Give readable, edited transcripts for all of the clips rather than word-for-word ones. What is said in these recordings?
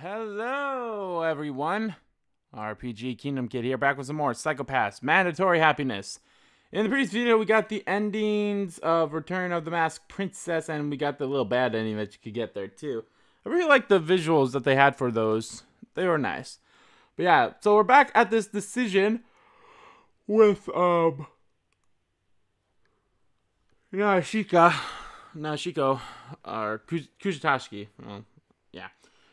Hello, everyone. RPG Kingdom Kid here, back with some more Psychopaths Mandatory Happiness. In the previous video, we got the endings of Return of the Masked Princess, and we got the little bad ending that you could get there, too. I really like the visuals that they had for those. They were nice. But yeah, so we're back at this decision with, Nadeshiko, or Kugatachi. Well, yeah.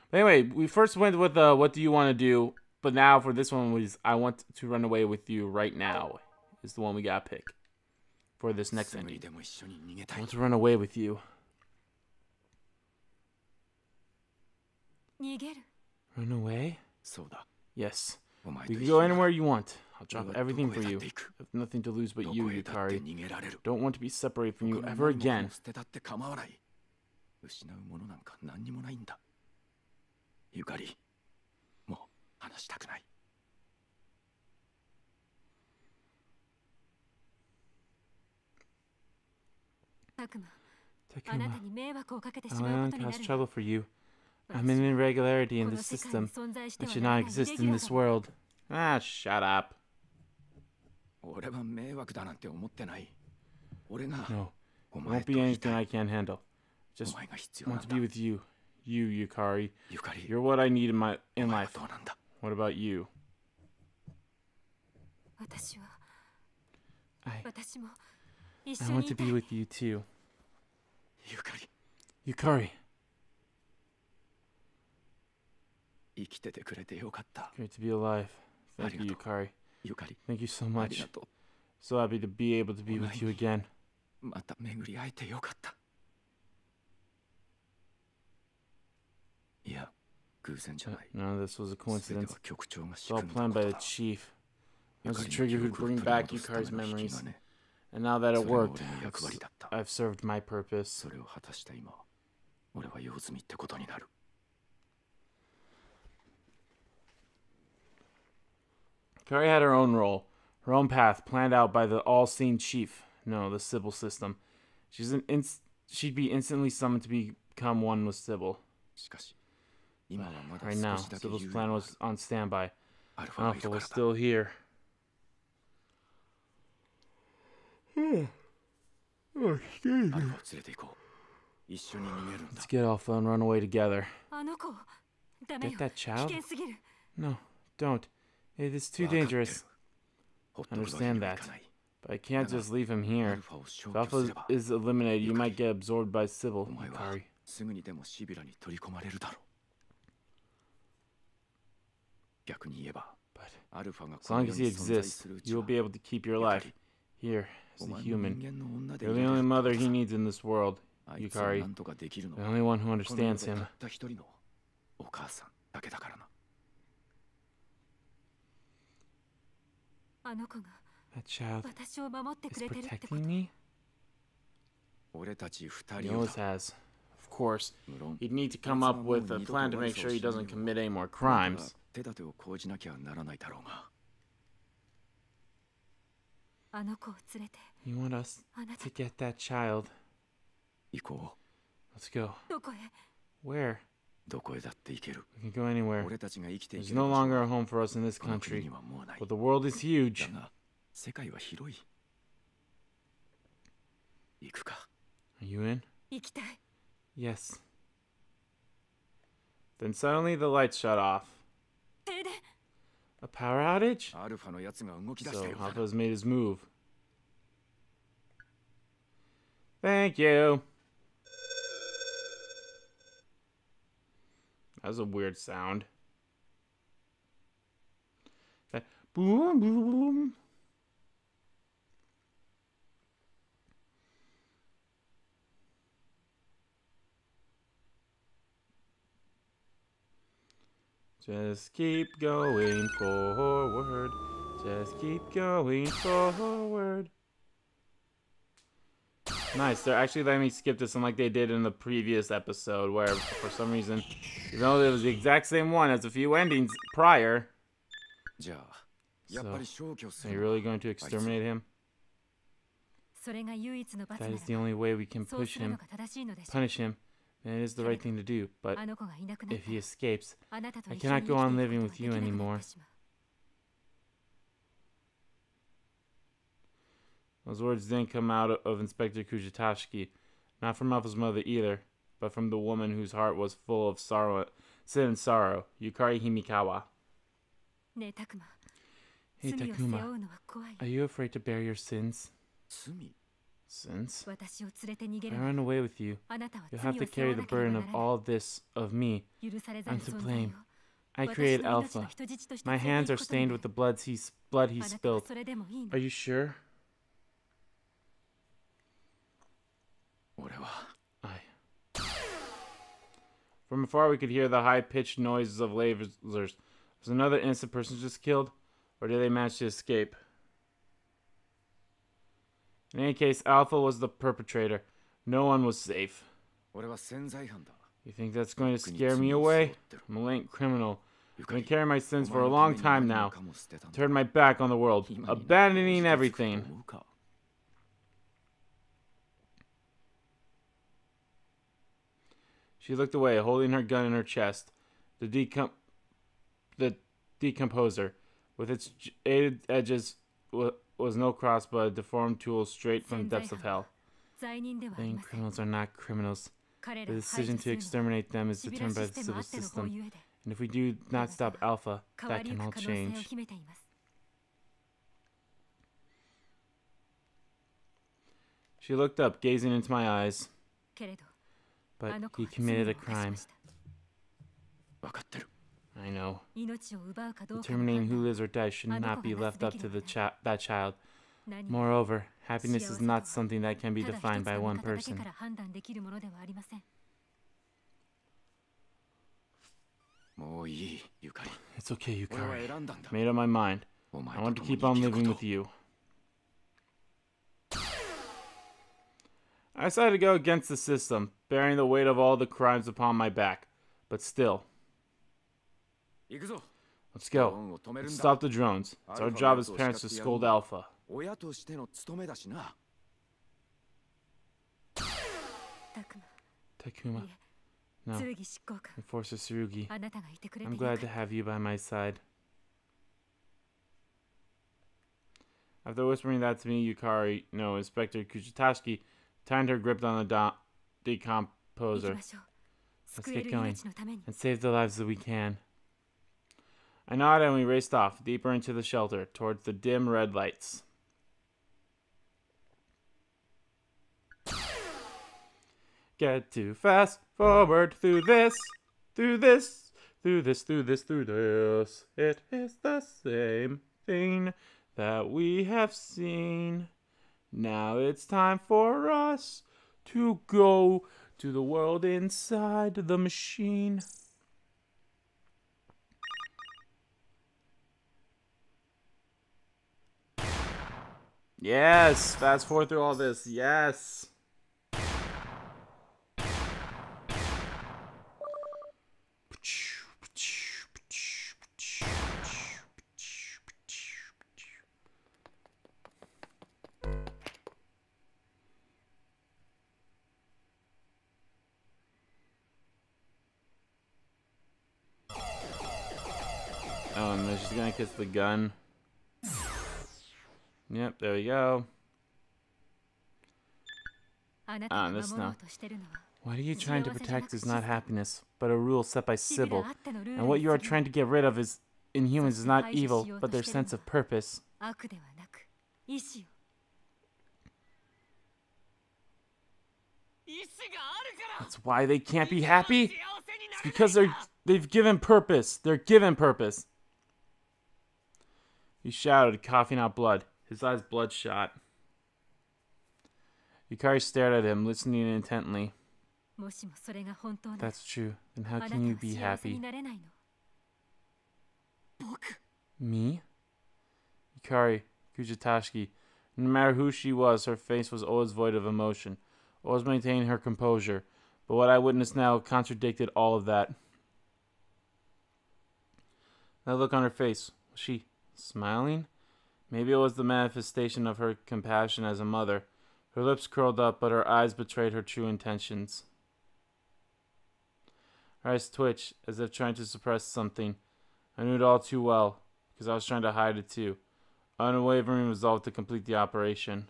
But anyway, we first went with what do you want to do, but now for this one was I want to run away with you right now is the one we gotta pick for this next ending. I want to run away with you. Run away? Yes. You can go anywhere you want. I'll drop everything for you. I have nothing to lose but you, Yukari. Don't want to be separated from you ever again. Takuma, I want to cause trouble for you. I'm an irregularity in the system. I should not exist in this world. Ah, shut up. No, it won't be anything I can't handle. Just want to be with you. You, Yukari. You're what I need in life. What about you? I want to be with you too. Yukari. Great to be alive. Thank you, Yukari. Thank you so much. So happy to be able to be with you again. No, this was a coincidence. It's all planned by the chief. It was a trigger who'd bring back Yukari's memories. And now that it worked, I've served my purpose. Yukari had her own role, her own path, planned out by the all-seeing chief. No, the Sybil system. She'd be instantly summoned to become one with Sybil. Right now, Sybil's plan was on standby. Alpha was still here. Let's get Alpha and run away together. Get that child? No, don't. It is too dangerous. I understand that. But I can't just leave him here. If Alpha is eliminated, you might get absorbed by Sybil, Yukari. But as long as he exists, you will be able to keep your life. Here, as a human. You're the only mother he needs in this world, Yukari. The only one who understands him. That child is protecting me? He always has. Of course, he'd need to come up with a plan to make sure he doesn't commit any more crimes. You want us to get that child? Let's go. Where? We can go anywhere. There's no longer a home for us in this country, but the world is huge. Are you in? Yes. Then suddenly the lights shut off. A power outage? So Alpha's made his move. Thank you. That was a weird sound. Boom, boom. Just keep going forward. Just keep going forward. Nice, they're actually letting me skip this unlike they did in the previous episode where for some reason, even though it was the exact same one as a few endings prior. So, are you really going to exterminate him? That is the only way we can punish him. And it is the right thing to do, but if he escapes, I cannot go on living with you anymore. Those words didn't come out of Inspector Kugatachi, not from Alpha's mother either, but from the woman whose heart was full of sin and sorrow, Yukari Himikawa. Hey Takuma, are you afraid to bear your sins? Sins? I run away with you. You'll have to carry the burden of all this of me. I'm to blame. I created Alpha. My hands are stained with the blood he spilled. Are you sure? From afar we could hear the high-pitched noises of lasers. Was another innocent person just killed? Or did they manage to escape? In any case, Alpha was the perpetrator. No one was safe. You think that's going to scare me away? I'm a late criminal. I've been carrying my sins for a long time now. Turned my back on the world, abandoning everything. She looked away, holding her gun in her chest. The decomposer, with its jaded edges, was no cross but a deformed tool straight from the depths of hell. Then criminals are not criminals. The decision to exterminate them is determined by the civil system. And if we do not stop Alpha, that can all change. She looked up, gazing into my eyes. But he committed a crime. I know. Determining who lives or dies should not be left up to that child. Moreover, happiness is not something that can be defined by one person. It's okay, Yukari. I made up my mind. I want to keep on living with you. I decided to go against the system, bearing the weight of all the crimes upon my back. But still. Let's go. Let's stop the drones. It's our job as parents to scold Alpha. Takuma. No. Enforcer Tsurugi. I'm glad to have you by my side. After whispering that to me, Inspector Kugatachi tightened her grip on the decomposer. Let's get going and save the lives that we can. I nodded and we raced off, deeper into the shelter, towards the dim red lights. Get too fast forward through this, through this, through this, through this, through this. It is the same thing that we have seen. Now it's time for us to go to the world inside the machine. Yes! Fast forward through all this. Yes! Oh, and then she's gonna kiss the gun. Yep, there we go. This now. What are you trying to protect is not happiness, but a rule set by Sybil. And what you are trying to get rid of is Inhumans is not evil, but their sense of purpose. That's why they can't be happy? It's because they've given purpose. They're given purpose. He shouted, coughing out blood, his eyes bloodshot. Yukari stared at him, listening intently. That's true. Then how can you be happy? Me? Yukari Kugatachi. No matter who she was, her face was always void of emotion, always maintaining her composure. But what I witnessed now contradicted all of that. That look on her face, was she smiling? Maybe it was the manifestation of her compassion as a mother. Her lips curled up, but her eyes betrayed her true intentions. Her eyes twitched, as if trying to suppress something. I knew it all too well, because I was trying to hide it too. Unwavering resolve to complete the operation.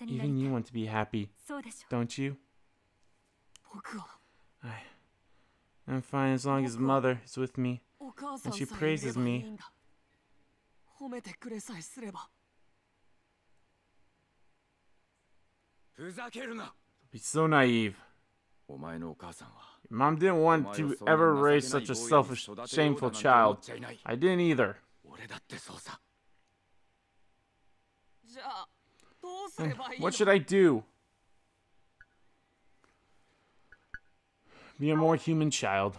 Even you want to be happy, don't you? I'm fine as long as Mother is with me, and she praises me. Be so naive. Your mom didn't want to ever raise such a selfish, shameful child. I didn't either. What should I do? Be a more human child.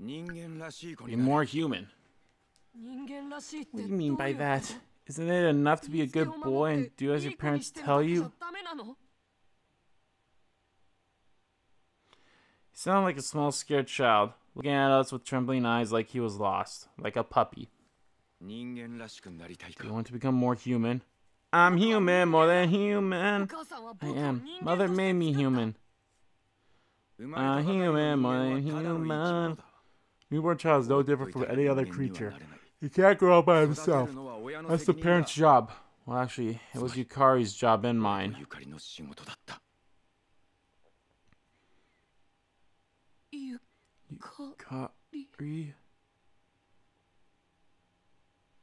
Be more human. What do you mean by that? Isn't it enough to be a good boy and do as your parents tell you? You sound like a small, scared child, looking at us with trembling eyes like he was lost, like a puppy. You want to become more human? I'm human, more than human. I am. Mother made me human. Human, more than human. Newborn child is no different from any other creature. He can't grow up by himself. That's the parent's job. Well, actually, it was Yukari's job and mine.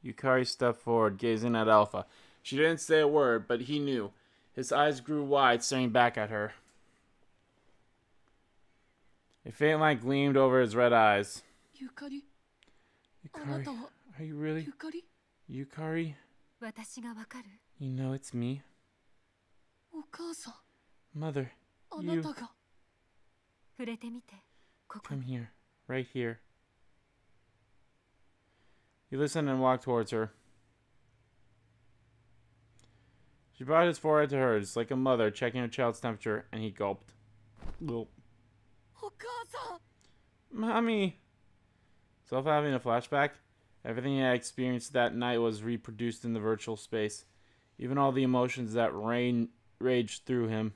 Yukari stepped forward, gazing at Alpha. She didn't say a word, but he knew. His eyes grew wide, staring back at her. A faint light gleamed over his red eyes. Yukari, are you really? Yukari? You know it's me. Mother, you... Come here, right here. He listened and walked towards her. She brought his forehead to hers, like a mother checking her child's temperature, and he gulped. Gulp. Mommy! Self having a flashback? Everything he had experienced that night was reproduced in the virtual space. Even all the emotions that raged through him.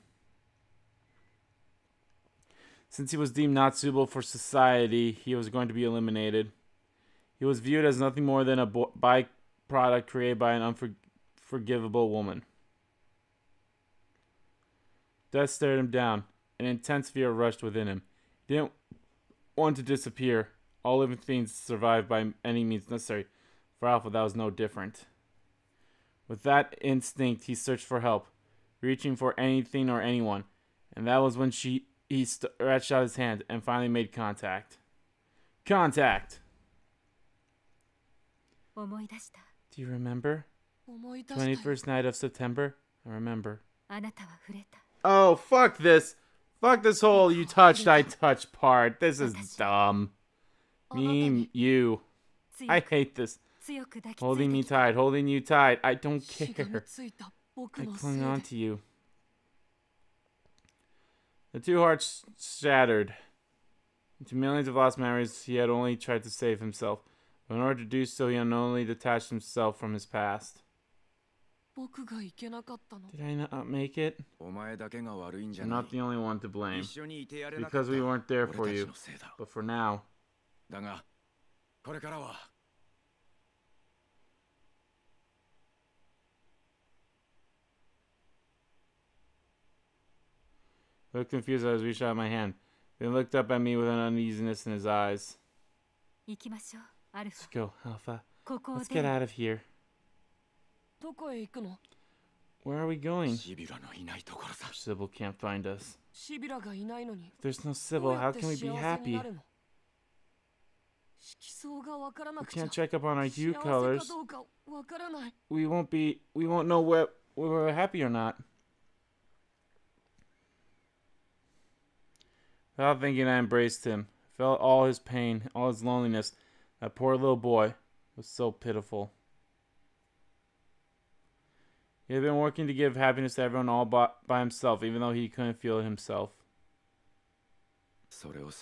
Since he was deemed not suitable for society, he was going to be eliminated. He was viewed as nothing more than a byproduct created by an unforgivable woman. Death stared him down. An intense fear rushed within him. He didn't want to disappear. All living things survived by any means necessary. For Alpha, that was no different. With that instinct, he searched for help, reaching for anything or anyone. And that was when he stretched out his hand and finally made contact. Contact! Do you remember? 21st night of September? I remember. Oh, fuck this! Fuck this whole you touched, I touched part. This is dumb. Me, you. I hate this. Holding me tight, holding you tight. I don't care. I clung on to you. The two hearts shattered. Into millions of lost memories, he had only tried to save himself. But in order to do so, he unknowingly detached himself from his past. Did I not make it? I'm not the only one to blame. Because we weren't there for you. But for now. I looked confused as I reached out my hand. Then he looked up at me with an uneasiness in his eyes. Let's go, Alpha. Let's get out of here. Where are we going? Sybil can't find us. If there's no Sybil, how can we be happy? We can't check up on our hue colors. We won't know whether we're happy or not. Without thinking, I embraced him. Felt all his pain, all his loneliness. That poor little boy was so pitiful. He had been working to give happiness to everyone all by himself, even though he couldn't feel it himself. Come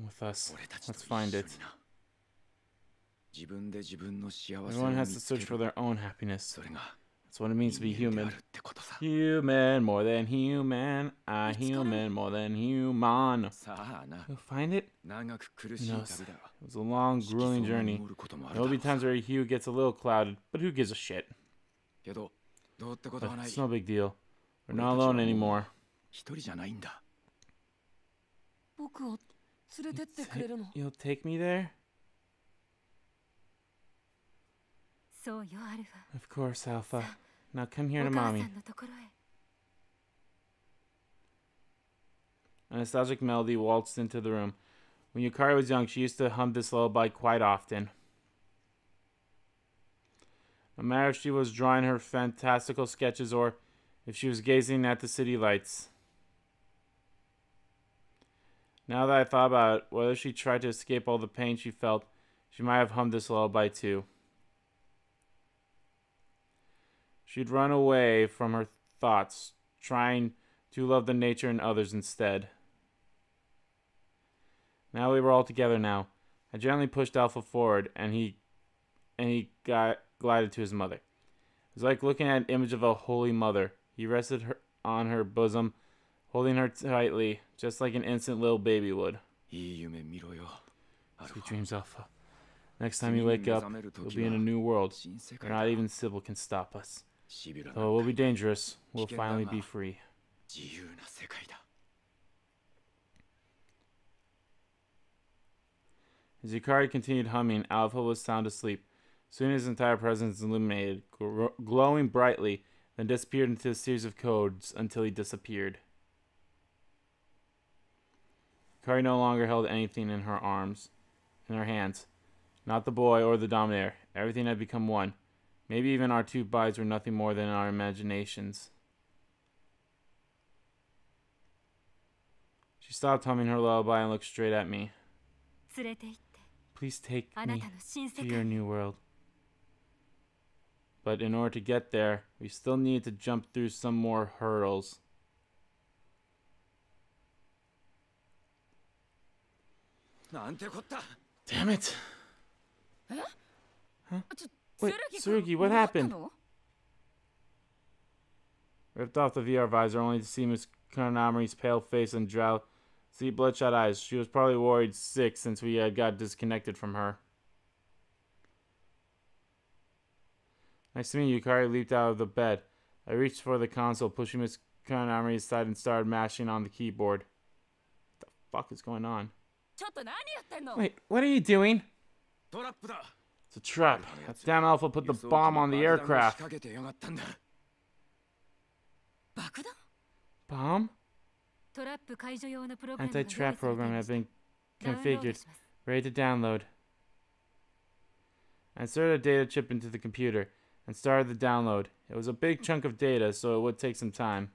with us. Let's find it. Everyone has to search for their own happiness. That's what it means to be human. Human, more than human. A human, more than human. You'll find it? Who knows? It was a long, grueling journey. There will be times where Hugh gets a little clouded, but who gives a shit? But it's no big deal. We're not alone anymore. You'll take me there? Of course, Alpha. Now come here to Mommy. A nostalgic melody waltzed into the room. When Yukari was young, she used to hum this lullaby quite often. No matter if she was drawing her fantastical sketches or if she was gazing at the city lights. Now that I thought about it, whether she tried to escape all the pain she felt, she might have hummed this lullaby too. She'd run away from her thoughts, trying to love the nature and others instead. Now we were all together now. I gently pushed Alpha forward, and he glided to his mother. It was like looking at an image of a holy mother. He rested on her bosom, holding her tightly, just like an innocent little baby would. Sweet dreams, Alpha. Next time you wake up, we'll be in a new world, where not even Sybil can stop us. Though it will be dangerous, we'll finally be free. As Yukari continued humming, Alpha was sound asleep. Soon his entire presence illuminated, glowing brightly, then disappeared into a series of codes until he disappeared. Yukari no longer held anything in her hands. Not the boy or the Dominator. Everything had become one. Maybe even our two bodies were nothing more than our imaginations. She stopped humming her lullaby and looked straight at me. Please take me to your new world. But in order to get there, we still need to jump through some more hurdles. Damn it! Huh? Wait, Tsurugi, what happened? Ripped off the VR visor only to see Miss Konamari's pale face and drowsy, bloodshot eyes. She was probably worried sick since we got disconnected from her. Next to me, Yukari leaped out of the bed. I reached for the console, pushing Miss Konamari aside and started mashing on the keyboard. What the fuck is going on? Wait, what are you doing? It's a trap. That damn Alpha put the bomb on the aircraft. Bomb? Anti-trap program had been configured. Ready to download. I inserted a data chip into the computer and started the download. It was a big chunk of data, so it would take some time.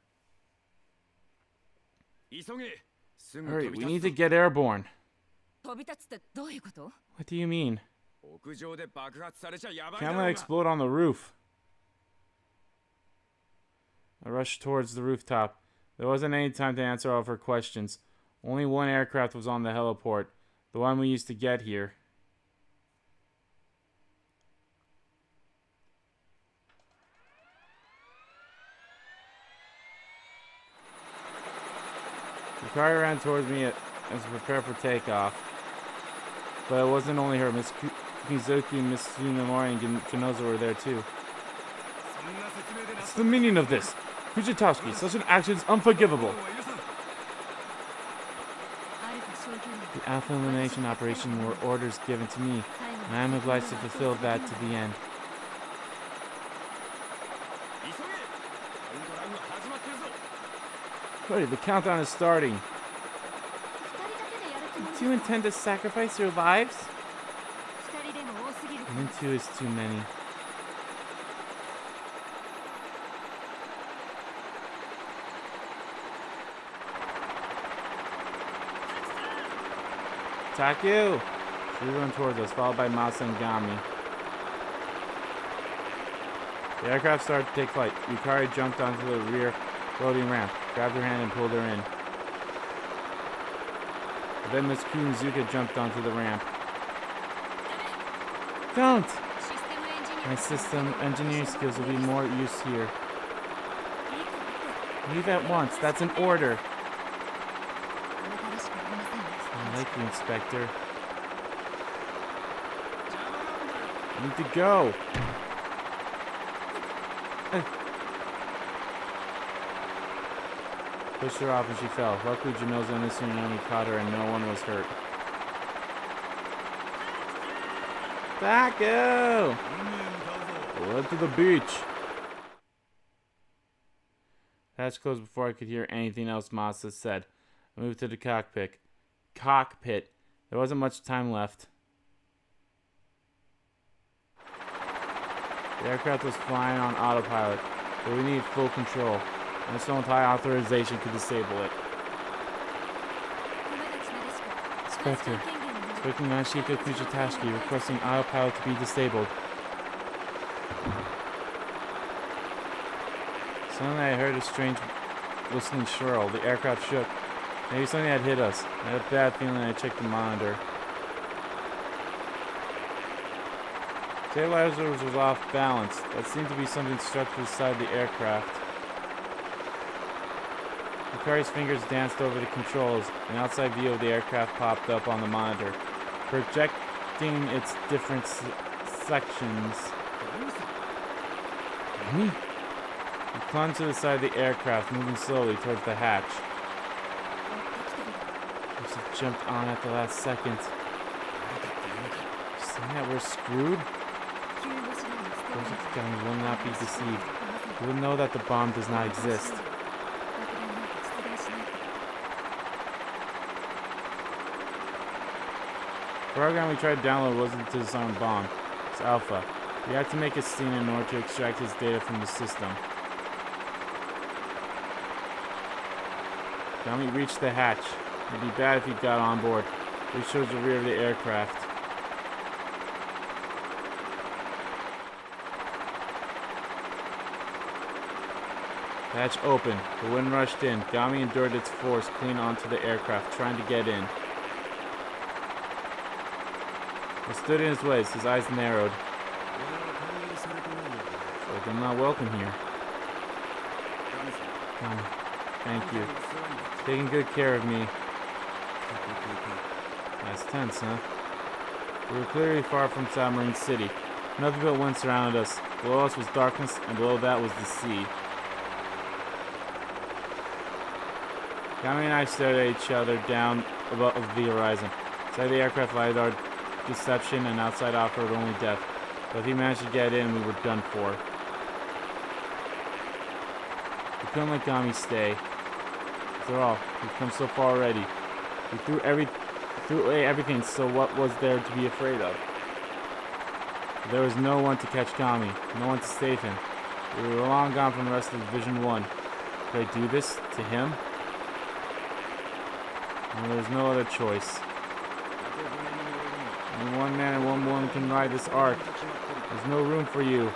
Hurry, we need to get airborne. What do you mean? Can't let it explode on the roof. I rushed towards the rooftop. There wasn't any time to answer all of her questions. Only one aircraft was on the heliport, the one we used to get here. Yukari ran towards me as we prepared for takeoff. But it wasn't only her. Miss Mizuki, Miss Tsunemori, and Genoza were there too. What's the meaning of this? Kugatachi, such an action is unforgivable. The Alpha elimination operation were orders given to me, and I am obliged to fulfill that to the end. Hurry, the countdown is starting. Do you intend to sacrifice your lives? Even two is too many. Taku! She ran towards us, followed by Masa and Gami. The aircraft started to take flight. Yukari jumped onto the rear loading ramp, grabbed her hand and pulled her in. Then Miss Kunizuka jumped onto the ramp. Don't! The My system engineering skills will be more use here. Leave at once. That's an order. I like you, Inspector. I need to go. Pushed her off and she fell. Luckily, Junoza and the tsunami caught her and no one was hurt. Taco! Led to the beach. Hatch closed before I could hear anything else Masa said. I moved to the cockpit. There wasn't much time left. The aircraft was flying on autopilot, but we needed full control, and someone with high authorization could disable it. Inspector, Inspector Nadeshiko Kugatachi requesting autopilot to be disabled. Suddenly I heard a strange whistling shrill. The aircraft shook. Maybe something had hit us. I had a bad feeling I checked the monitor. Stabilizers was off balance. That seemed to be something struck to the side of the aircraft. Yukari's fingers danced over the controls. An outside view of the aircraft popped up on the monitor, projecting its different sections. Me? We clung to the side of the aircraft, moving slowly towards the hatch. We must have jumped on at the last second. Saying that we're screwed? Those of Kugami will not be deceived. They will know that the bomb does not exist. The program we tried to download wasn't to disarm bomb. It's Alpha. We had to make a scene in order to extract his data from the system. Kugami reached the hatch. It'd be bad if he got on board. Reached towards the rear of the aircraft. The hatch opened. The wind rushed in. Kugami endured its force clean onto the aircraft, trying to get in. I stood in his way, his eyes narrowed. It's like I'm not welcome here. Thank you. Taking good care of me. That's tense, huh? We were clearly far from Submarine City. Nothing but wind surrounded us. Below us was darkness, and below that was the sea. Kami and I stared at each other down above the horizon. Inside the aircraft lidar deception and outside offered only death. But if he managed to get in, we were done for. We couldn't let Kami stay. After all, we've come so far already. We threw away everything, so what was there to be afraid of? There was no one to catch Kami, no one to save him. We were long gone from the rest of Division 1. Could I do this to him? Well, there's no other choice. Only one man and one woman can ride this Ark. There's no room for you.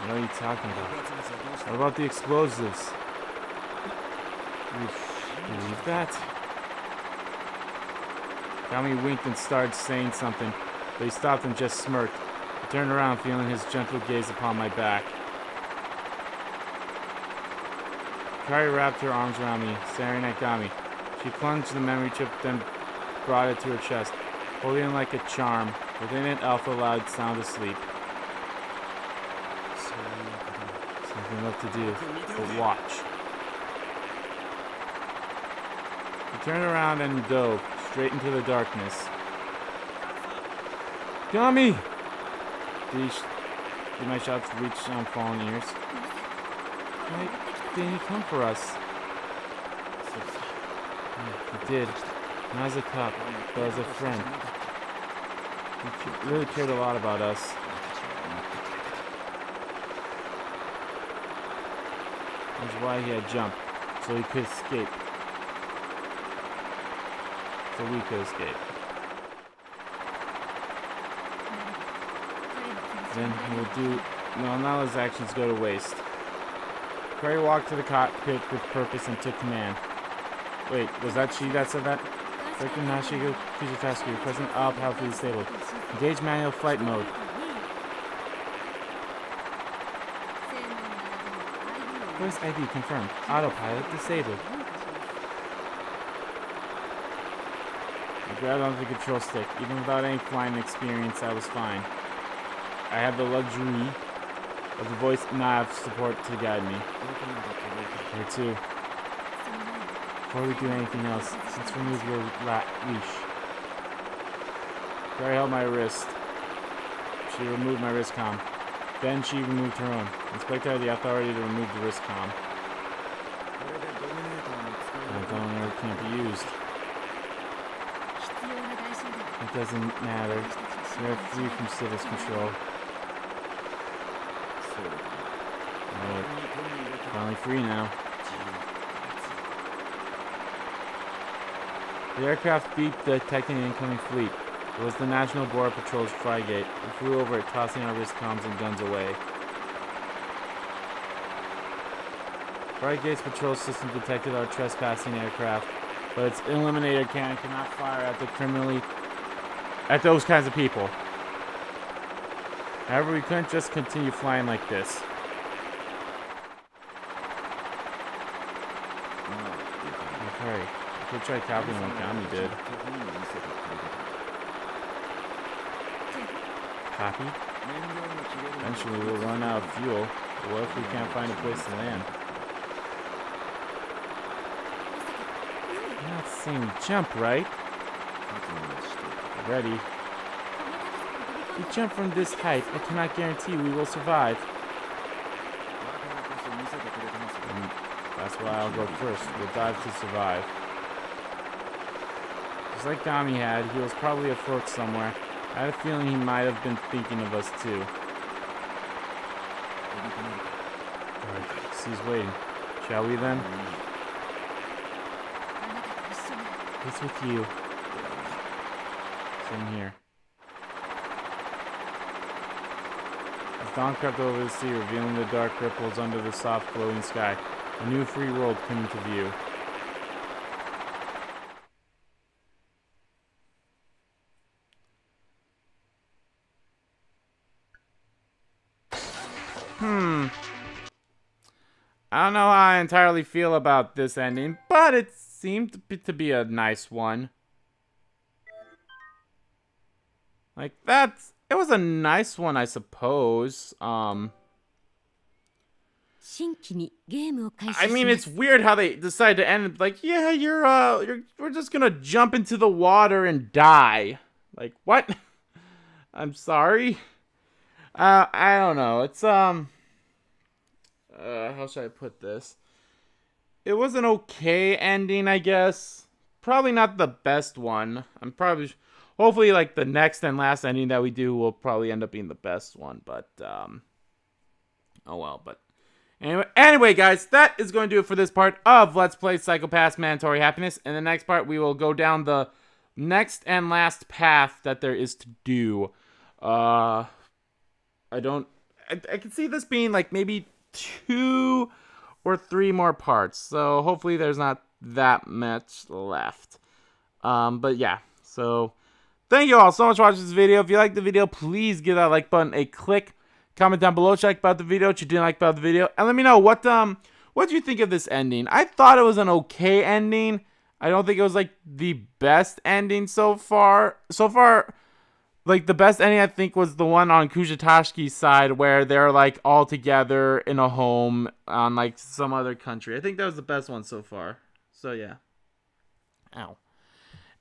What are you talking about? What about the explosives? You believe that? Kami winked and started saying something, but he stopped and just smirked. I turned around, feeling his gentle gaze upon my back. Kari wrapped her arms around me, staring at Kami. She clung to the memory chip, then brought it to her chest, holding it like a charm. Within it, Alpha allowed sound asleep. Something left to do, but watch. He turned around and dove straight into the darkness. Kami! Did my shouts reach on fallen ears? Why didn't he come for us? Yeah, he did. Not as a cop, but as a friend. He really cared a lot about us. That's why he had jumped, so he could escape. So we could escape. Then he will do... No, none of his actions go to waste. Kari walked to the cockpit with purpose and took command. Wait, was that she that said that? Director Nadeshiko Kugatachi, present autopilot disabled. Engage manual flight mode. Voice ID confirmed. Autopilot disabled. I grabbed onto the control stick. Even without any flying experience, I was fine. I have the luxury of the voice nav support to guide me. Here too. Before we do anything else, let's remove your leash. Barry held my wrist. She removed my wrist comm. Then she removed her own. Inspector had the authority to remove the wrist comm. The dominator can't be used. It doesn't matter. We're free from Civil's control. Alright. Finally free now. The aircraft beeped, detecting an incoming fleet. It was the National Border Patrol's frigate. We flew over it, tossing our wrist comms and guns away. Frigate's patrol system detected our trespassing aircraft, but its eliminator cannon cannot fire at those kinds of people. However, we couldn't just continue flying like this. Okay, I could try copying what Gami did. Copy? Eventually we'll run out of fuel. But what if we can't find a place to land? You're not saying we jump, right? Ready. If we jump from this height, I cannot guarantee we will survive. And that's why I'll go first. We'll dive to survive. Just like Gami had, he was probably afloat somewhere. I had a feeling he might have been thinking of us too. Alright, he's waiting. Shall we then? It's with you. Same here. As dawn crept over the sea, revealing the dark ripples under the soft glowing sky, a new free world came into view. I don't know how I entirely feel about this ending, but it seemed to be a nice one. Like, it was a nice one, I suppose. I mean, it's weird how they decide to end it like, yeah, we're just gonna jump into the water and die. Like, what? I'm sorry. I don't know. It's, how should I put this? It was an okay ending, I guess. Probably not the best one. Hopefully, like, the next and last ending that we do will probably end up being the best one. But, oh well. But anyway, guys, that is going to do it for this part of Let's Play Psycho Pass Mandatory Happiness. In the next part, we will go down the next and last path that there is to do. I can see this being, like, maybe 2 or 3 more parts, so hopefully there's not that much left. But yeah, so thank you all so much for watching this video. If you liked the video, please give that like button a click. Comment down below what you liked about the video, what you didn't like about the video, and let me know what do you think of this ending. I thought it was an okay ending. I don't think it was like the best ending so far. Like, the best ending, I think, was the one on Kugatachi's side where they're, like, all together in a home on, like, some other country. I think that was the best one so far. So, yeah. Ow.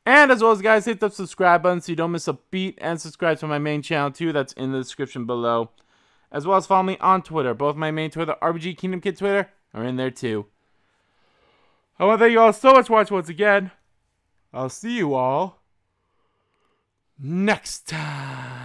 And, as well as, guys, hit the subscribe button so you don't miss a beat. And subscribe to my main channel, too. That's in the description below. As well as follow me on Twitter. Both my main Twitter, RBG Kingdom Kid Twitter, are in there, too. I want to thank you all so much for watching once again. I'll see you all next time.